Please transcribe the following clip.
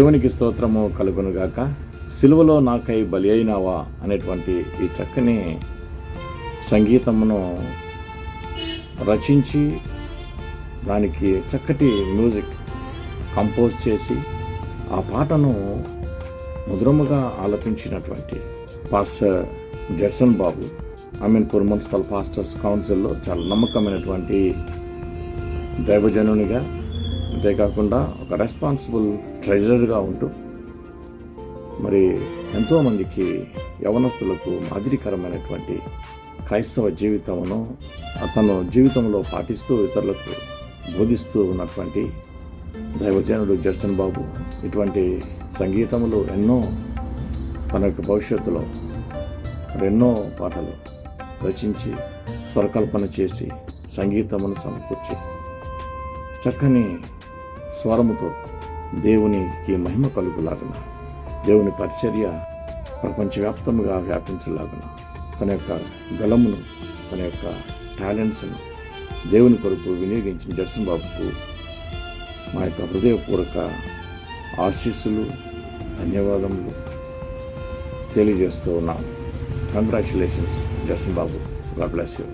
దేవునికి స్తోత్రము కలుగునుగాక. సిలువలో నాకై బలి అయినావా అనేటువంటి ఈ చక్కని సంగీతమును రచించి దానికి చక్కటి మ్యూజిక్ కంపోజ్ చేసి ఆ పాటను మధురముగా ఆలపించినటువంటి పాస్టర్ జడ్సన్ బాబు అమీన్పూర్ మున్సిపల్ పాస్టర్స్ కౌన్సిల్లో చాలా నమ్మకమైనటువంటి దైవజనునిగా, అంతేకాకుండా ఒక రెస్పాన్సిబుల్ ట్రెజరర్గా ఉంటూ మరి ఎంతోమందికి యవనస్తులకు మాదిరికరమైనటువంటి క్రైస్తవ జీవితమును అతను జీవితంలో పాటిస్తూ ఇతరులకు బోధిస్తూ ఉన్నటువంటి దైవజనుడు జడ్సన్ బాబు ఇటువంటి సంగీతములు ఎన్నో తన యొక్క భవిష్యత్తులో ఎన్నో పాటలు రచించి స్వరకల్పన చేసి సంగీతమును సమకూర్చి చక్కని స్వరముతో దేవునికి మహిమ కలుగులాగున, దేవుని పరిచర్య ప్రపంచవ్యాప్తముగా వ్యాపించలాగున తన యొక్క గలమును, తన యొక్క టాలెంట్స్ను దేవుని కొరకు వినియోగించిన జడ్సన్ బాబుకు మా యొక్క హృదయపూర్వక ఆశీస్సులు, ధన్యవాదములు తెలియజేస్తూ ఉన్నాం. Congratulations Judson Babu. God bless you.